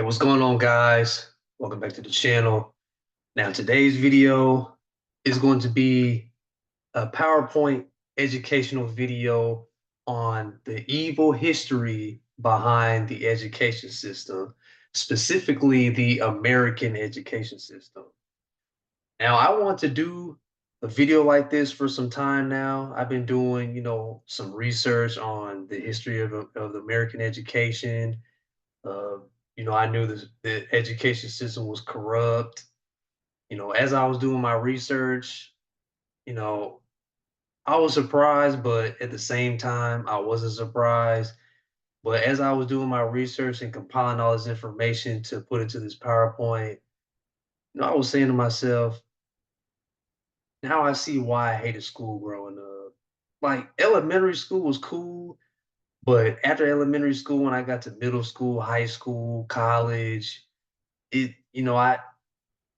Hey, what's going on, guys? Welcome back to the channel. Now, today's video is going to be a PowerPoint educational video on the evil history behind the education system, specifically the American education system. Now, I want to do a video like this for some time now. I've been doing, some research on the history of American education. uh, I knew the education system was corrupt. As I was doing my research, you know, I was surprised, but at the same time, I wasn't surprised. But as I was doing my research and compiling all this information to put into this PowerPoint, I was saying to myself, now I see why I hated school growing up. Like elementary school was cool, but after elementary school, when I got to middle school, high school, college, I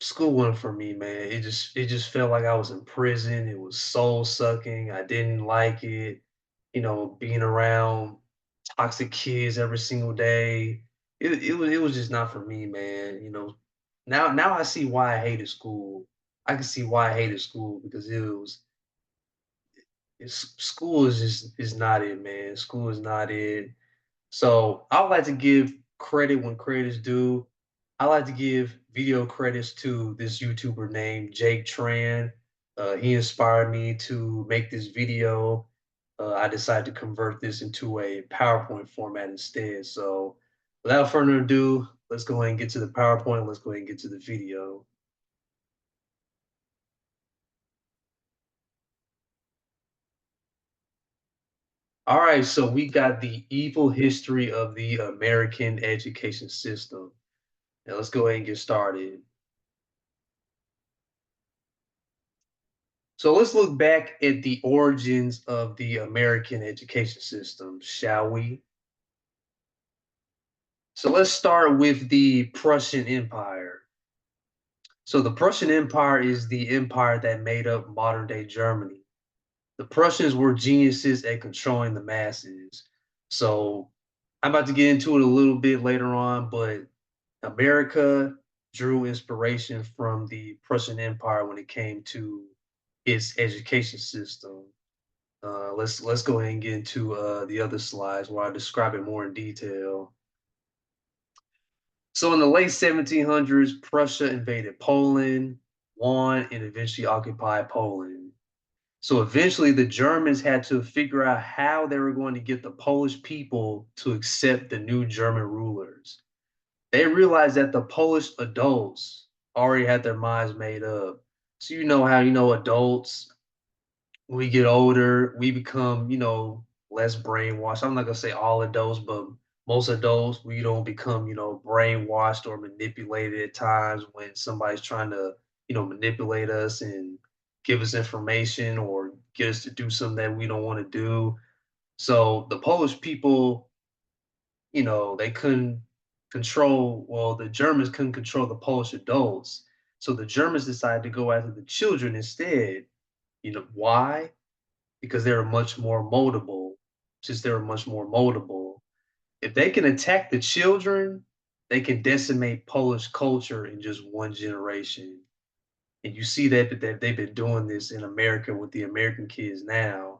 school wasn't for me, man. It just felt like I was in prison. It was soul sucking. I didn't like it. Being around toxic kids every single day. It was just not for me, man. Now I see why I hated school. I can see why I hated school because school is not it, man. School is not it. So I would like to give credit when credit is due. I like to give video credits to this YouTuber named Jake Tran. He inspired me to make this video. I decided to convert this into a PowerPoint format instead. So without further ado, let's go ahead and get to the PowerPoint. Let's go ahead and get to the video. All right, so we got the evil history of the American education system. Now let's go ahead and get started. So let's look back at the origins of the American education system, shall we? So let's start with the Prussian Empire. So the Prussian Empire is the empire that made up modern day Germany. The Prussians were geniuses at controlling the masses. So I'm about to get into it a little bit later on, but America drew inspiration from the Prussian Empire when it came to its education system. Let's go ahead and get into the other slides where I describe it more in detail. So in the late 1700s, Prussia invaded Poland, won, and eventually occupied Poland. So eventually, the Germans had to figure out how they were going to get the Polish people to accept the new German rulers. They realized that the Polish adults already had their minds made up. So you know how adults, when we get older, we become, less brainwashed. I'm not gonna say all adults, but most adults, we don't become, brainwashed or manipulated at times when somebody's trying to, manipulate us and give us information or get us to do something that we don't want to do. So the Polish people, they couldn't well, the Germans couldn't control the Polish adults. So the Germans decided to go after the children instead. Why? Because they were much more moldable. Since they were much more moldable, if they can attack the children, they can decimate Polish culture in just one generation. And you see that they've been doing this in America with the American kids now.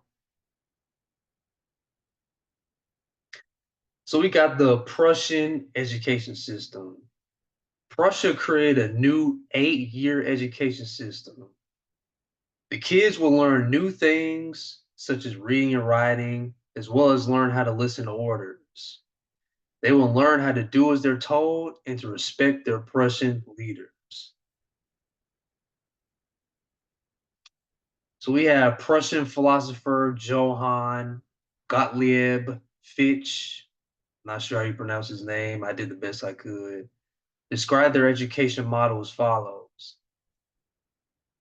So we got the Prussian education system. Prussia created a new 8-year education system. The kids will learn new things such as reading and writing, as well as learn how to listen to orders. They will learn how to do as they're told and to respect their Prussian leaders. So we have Prussian philosopher Johann Gottlieb Fichte. Not sure how you pronounce his name. I did the best I could. Describe their education model as follows.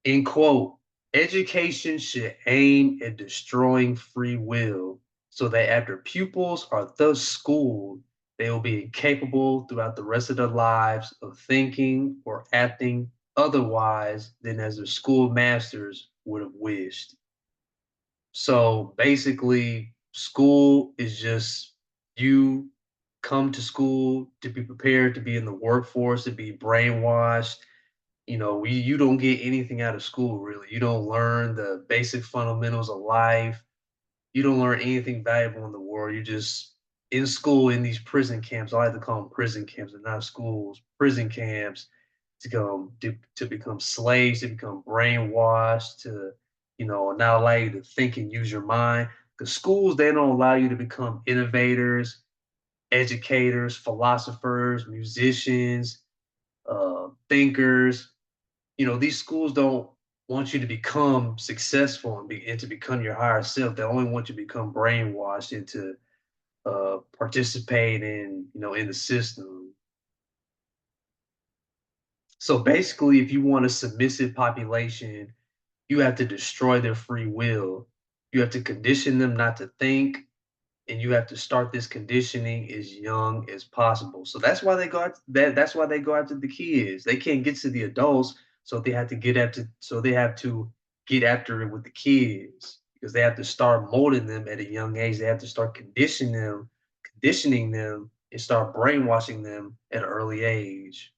In quote, education should aim at destroying free will so that after pupils are thus schooled, they will be incapable throughout the rest of their lives of thinking or acting otherwise than as their school masters would have wished. So basically, school is just you come to school to be prepared to be in the workforce, to be brainwashed. You don't get anything out of school really. You don't learn the basic fundamentals of life. You don't learn anything valuable in the world. You're just in school in these prison camps. I like to call them prison camps. They're not schools, prison camps to become slaves, to become brainwashed, to not allow you to think and use your mind. The schools, they don't allow you to become innovators, educators, philosophers, musicians, thinkers. These schools don't want you to become successful and to become your higher self. They only want you to become brainwashed and to participate in the system. So basically, if you want a submissive population, you have to destroy their free will. You have to condition them not to think, and you have to start this conditioning as young as possible. So that's why they go after the kids. They can't get to the adults, so they have to get after it with the kids because they have to start molding them at a young age. They have to start conditioning them and start brainwashing them at an early age.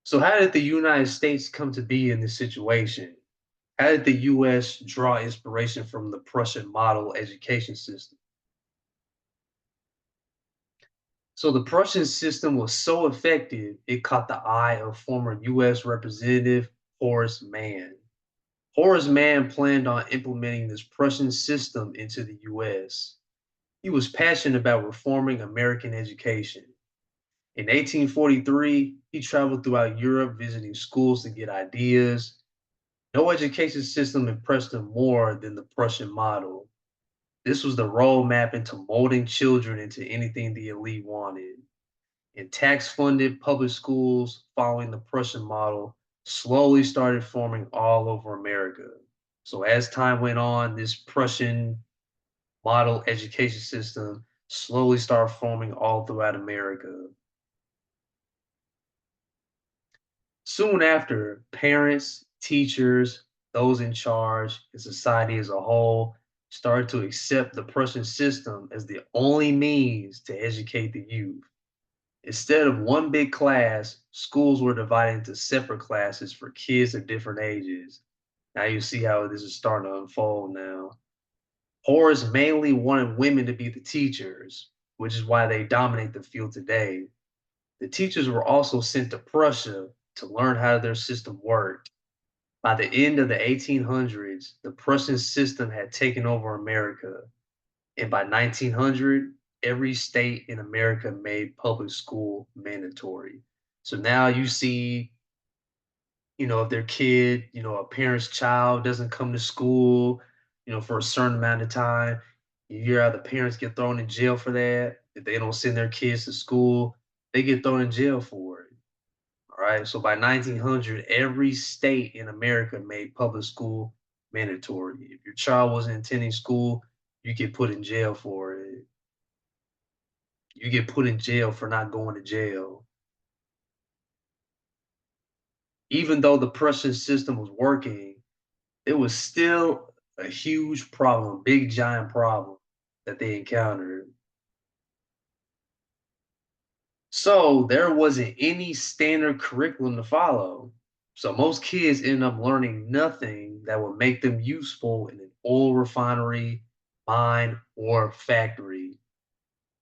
So how did the United States come to be in this situation? How did the US draw inspiration from the Prussian model education system? So the Prussian system was so effective, it caught the eye of former US Representative Horace Mann. Horace Mann planned on implementing this Prussian system into the US. He was passionate about reforming American education. In 1843, he traveled throughout Europe visiting schools to get ideas. No education system impressed him more than the Prussian model. This was the roadmap into molding children into anything the elite wanted. And tax-funded public schools following the Prussian model slowly started forming all over America. So as time went on, this Prussian model education system slowly started forming all throughout America. Soon after, parents, teachers, those in charge, and society as a whole started to accept the Prussian system as the only means to educate the youth. Instead of one big class, schools were divided into separate classes for kids of different ages. Now you see how this is starting to unfold now. Horace mainly wanted women to be the teachers, which is why they dominate the field today. The teachers were also sent to Prussia to learn how their system worked. By the end of the 1800s, the Prussian system had taken over America, and by 1900, every state in America made public school mandatory. So now you see, if their kid, a parent's child doesn't come to school, for a certain amount of time, you hear how the parents get thrown in jail for that. If they don't send their kids to school, they get thrown in jail for it. All right. So by 1900, every state in America made public school mandatory. If your child wasn't attending school, you get put in jail for it. You get put in jail for not going to jail. Even though the Prussian system was working, it was still a huge problem, big giant problem that they encountered. So there wasn't any standard curriculum to follow. So most kids end up learning nothing that would make them useful in an oil refinery, mine, or factory.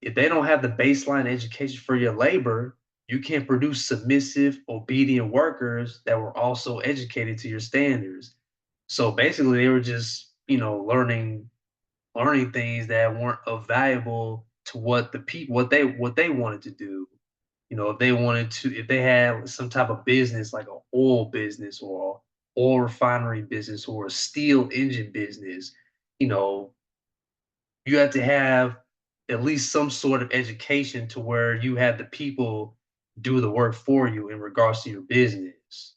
If they don't have the baseline education for your labor, you can't produce submissive, obedient workers that were also educated to your standards. So basically, they were just, learning things that weren't of valuable to what the people what they wanted to do. If they had some type of business like an oil business or oil refinery business or a steel engine business, you know, you have to have at least some sort of education to where you have the people do the work for you in regards to your business.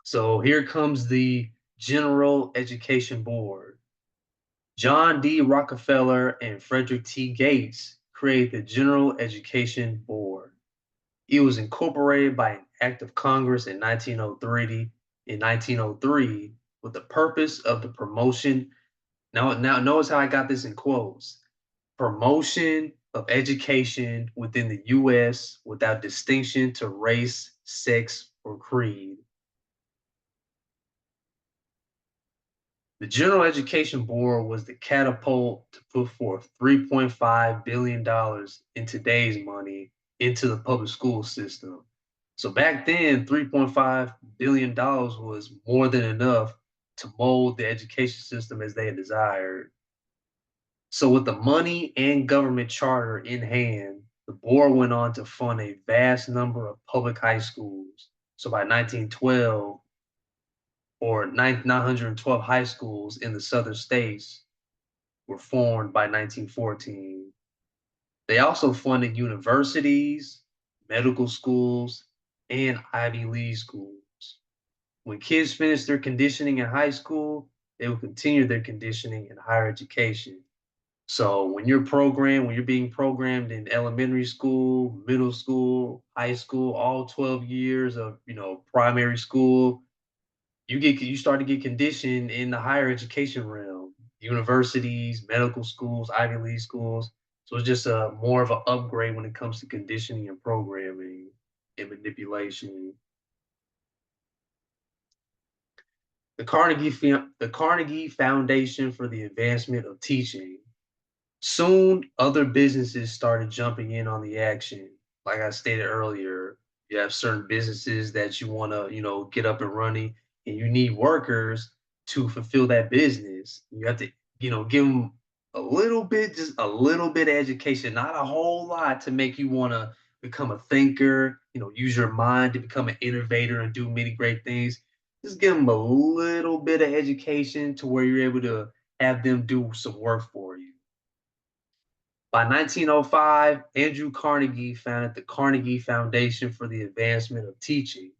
So here comes the General Education Board. John D. Rockefeller and Frederick T. Gates created the General Education Board. It was incorporated by an act of Congress in 1903 with the purpose of the promotion Now notice how I got this in quotes. Promotion of education within the US without distinction to race, sex, or creed. The General Education Board was the catapult to put forth $3.5 billion in today's money into the public school system. So back then, $3.5 billion was more than enough to mold the education system as they had desired. So with the money and government charter in hand, the board went on to fund a vast number of public high schools. So by 1912, or 912 high schools in the southern states were formed by 1914. They also funded universities, medical schools, and Ivy League schools. When kids finished their conditioning in high school, they would continue their conditioning in higher education. So when you're being programmed in elementary school, middle school, high school, all 12 years of, primary school, you start to get conditioned in the higher education realm, universities, medical schools, Ivy League schools. So it's just a more of an upgrade when it comes to conditioning and programming and manipulation. The Carnegie Foundation for the Advancement of Teaching. Soon, other businesses started jumping in on the action. Like I stated earlier, you have certain businesses that you want to, get up and running, and you need workers to fulfill that business. You have to, give them a little bit, just a little bit of education, not a whole lot to make you want to become a thinker, use your mind to become an innovator and do many great things. Just give them a little bit of education to where you're able to have them do some work for you. By 1905, Andrew Carnegie founded the Carnegie Foundation for the Advancement of Teaching.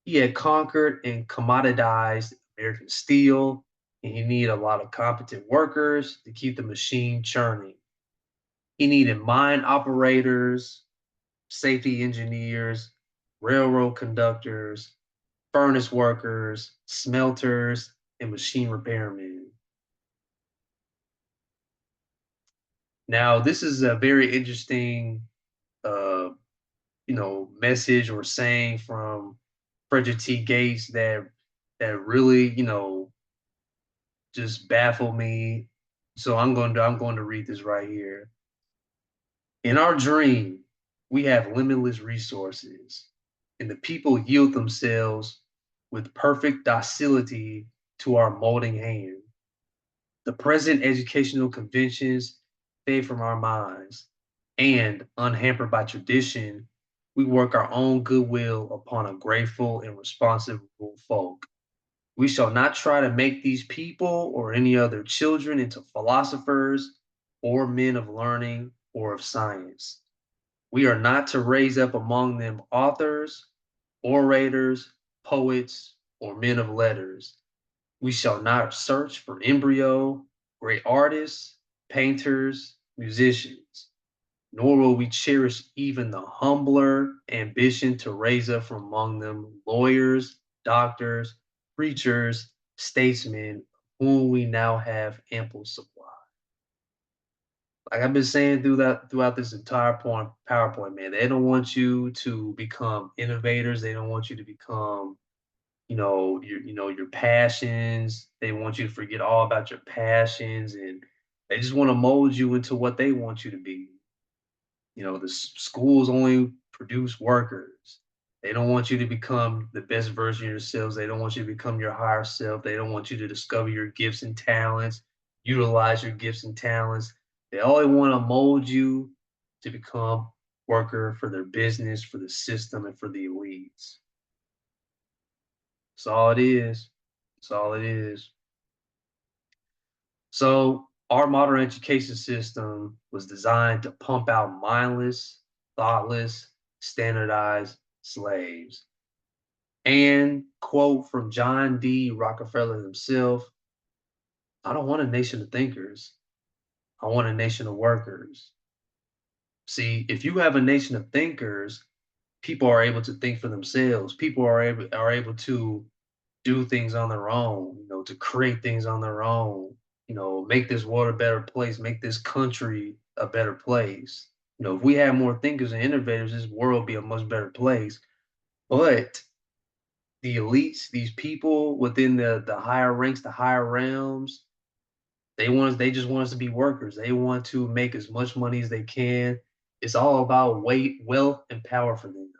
He had conquered and commoditized American steel, and he needed a lot of competent workers to keep the machine churning. He needed mine operators, safety engineers, railroad conductors, furnace workers, smelters, and machine repairmen. Now, this is a very interesting uh, message or saying from Frederick T. Gates that really, just baffled me. So I'm going to read this right here. In our dream, we have limitless resources, and the people yield themselves with perfect docility to our molding hand. The present educational conventions fade from our minds, and, unhampered by tradition, we work our own goodwill upon a grateful and responsive folk. We shall not try to make these people or any other children into philosophers or men of learning or of science. We are not to raise up among them authors, orators, poets, or men of letters. We shall not search for embryo, great artists, painters, musicians, nor will we cherish even the humbler ambition to raise up from among them lawyers, doctors, preachers, statesmen, whom we now have ample supply. Like I've been saying throughout this entire point PowerPoint, man, they don't want you to become innovators. They don't want you to become, your passions. They want you to forget all about your passions, and they just want to mold you into what they want you to be. The schools only produce workers. They don't want you to become the best version of yourselves. They don't want you to become your higher self. They don't want you to discover your gifts and talents, utilize your gifts and talents. They only want to mold you to become worker for their business, for the system, and for the elites. That's all it is. That's all it is. So our modern education system was designed to pump out mindless, thoughtless, standardized slaves. And quote from John D. Rockefeller himself, I don't want a nation of thinkers. I want a nation of workers. See, if you have a nation of thinkers, people are able to think for themselves. People are able to do things on their own, to create things on their own. make this world a better place, make this country a better place. If we had more thinkers and innovators, this world would be a much better place. But the elites, these people within the higher ranks, the higher realms, they just want us to be workers. They want to make as much money as they can. It's all about weight, wealth, and power for them.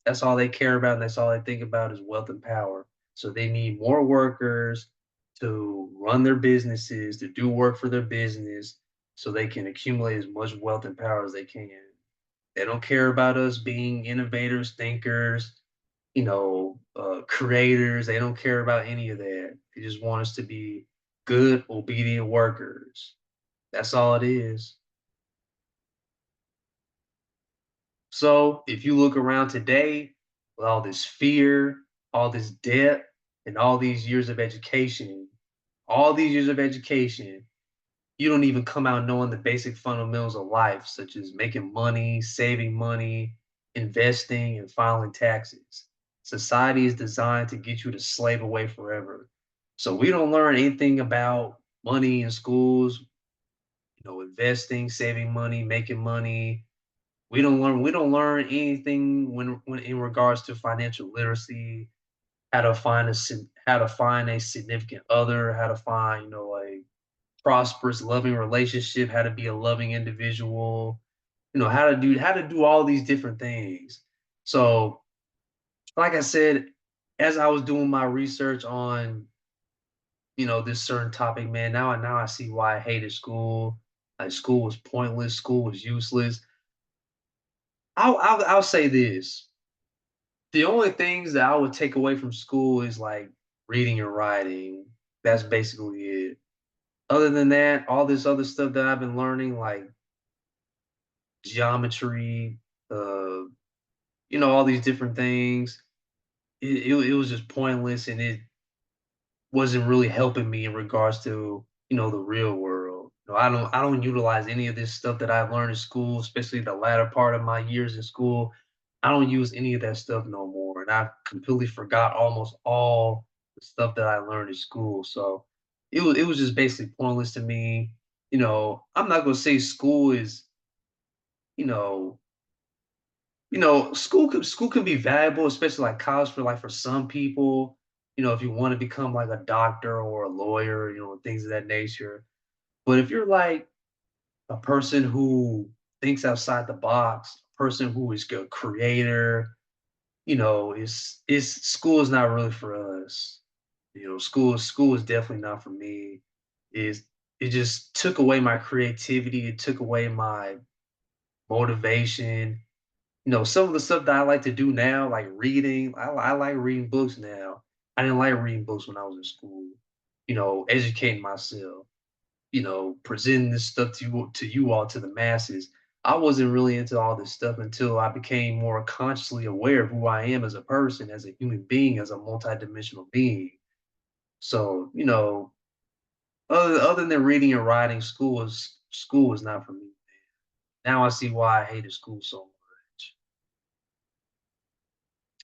That's all they care about, and that's all they think about is wealth and power. So they need more workers to run their businesses, to do work for their business, so they can accumulate as much wealth and power as they can. They don't care about us being innovators, thinkers, creators. They don't care about any of that. They just want us to be good, obedient workers. That's all it is. So if you look around today with all this fear, all this debt, and all these years of education, you don't even come out knowing the basic fundamentals of life, such as making money, saving money, investing, and filing taxes. Society is designed to get you to slave away forever. So we don't learn anything about money in schools, investing, saving money, making money. We don't learn anything when in regards to financial literacy, how to find a significant other, how to find, a prosperous, loving relationship, how to be a loving individual, how to do all these different things. So, like I said, as I was doing my research on, this certain topic, man, now I see why I hated school. Like school was pointless, school was useless. I'll say this. The only things that I would take away from school is like reading and writing. That's basically it. Other than that, all this other stuff that I've been learning, like geometry, uh, all these different things, it was just pointless, and it wasn't really helping me in regards to, the real world. I don't utilize any of this stuff that I've learned in school, especially the latter part of my years in school. I don't use any of that stuff no more, and I completely forgot almost all the stuff that I learned in school. So it was just basically pointless to me. I'm not gonna say school is, you know, school can be valuable, especially like college for some people. If you want to become like a doctor or a lawyer, things of that nature. But if you're like a person who thinks outside the box, a person who is a creator, is school is not really for us. School is definitely not for me. Is it just took away my creativity, it took away my motivation. Some of the stuff that I like to do now, like reading, I like reading books now. I didn't like reading books when I was in school. Educating myself, presenting this stuff to you all, to the masses. I wasn't really into all this stuff until I became more consciously aware of who I am as a person, as a human being, as a multidimensional being. So, other than reading and writing, school was not for me. Now I see why I hated school so much.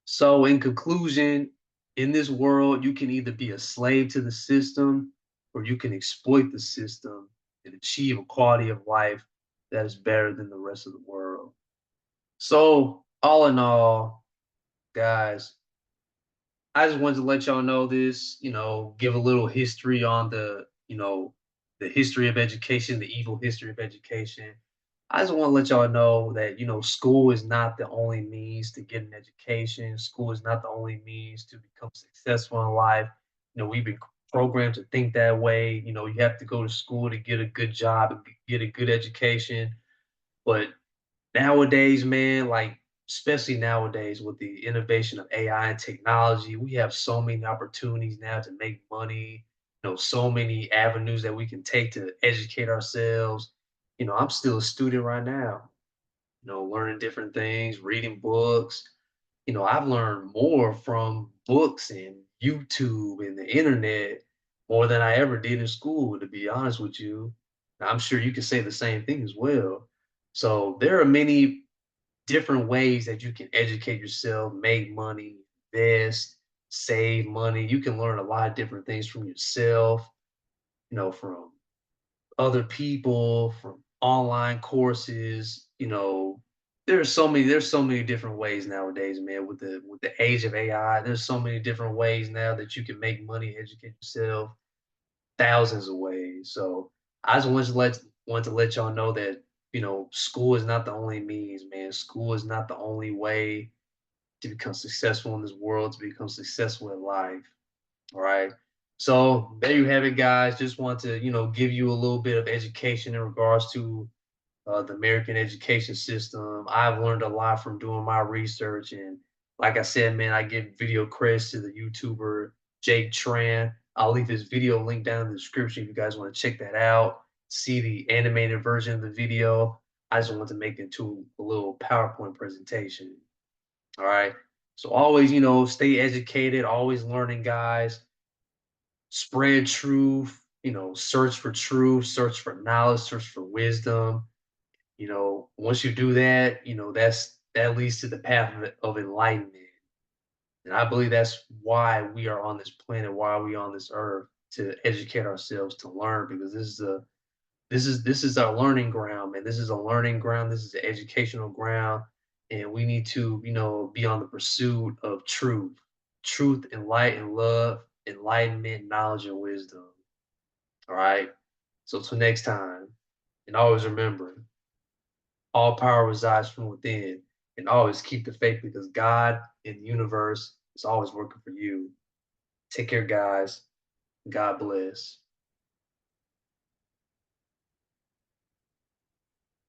So, in conclusion, in this world, you can either be a slave to the system or you can exploit the system and achieve a quality of life that is better than the rest of the world. So, all in all, guys, I just wanted to let y'all know this, give a little history on the history of education, the evil history of education. I just want to let y'all know that, school is not the only means to get an education. School is not the only means to become successful in life. We've been programmed to think that way. You have to go to school to get a good job and get a good education. But nowadays, man, like especially nowadays with the innovation of AI and technology, we have so many opportunities now to make money, so many avenues that we can take to educate ourselves. I'm still a student right now, learning different things, reading books. I've learned more from books and YouTube and the internet more than I ever did in school, to be honest with you. I'm sure you can say the same thing as well. So there are many different ways that you can educate yourself, make money, invest, save money. You can learn a lot of different things from yourself, from other people, from online courses. There's so many different ways nowadays, man. With the age of AI, there's so many different ways now that you can make money, educate yourself, thousands of ways. So I just want to let y'all know that school is not the only means, man. School is not the only way to become successful in this world, to become successful in life. All right. So there you have it, guys. Just want to, give you a little bit of education in regards to the American education system. I've learned a lot from doing my research. And like I said, man, I give video credits to the YouTuber Jake Tran. I'll leave his video link down in the description if you guys want to check that out, see the animated version of the video. I just want to make it into a little PowerPoint presentation. All right. So always, stay educated, always learning, guys. Spread truth, search for truth, search for knowledge, search for wisdom. Once you do that, that leads to the path of enlightenment. And I believe that's why we are on this planet, why we on this earth, to educate ourselves, to learn, because this is our learning ground, man. This is a learning ground. This is an educational ground, and we need to, be on the pursuit of truth, and light, and love, enlightenment, knowledge, and wisdom. All right. So till next time, and always remember, all power resides from within, and always keep the faith because God and the universe is always working for you. Take care, guys. God bless.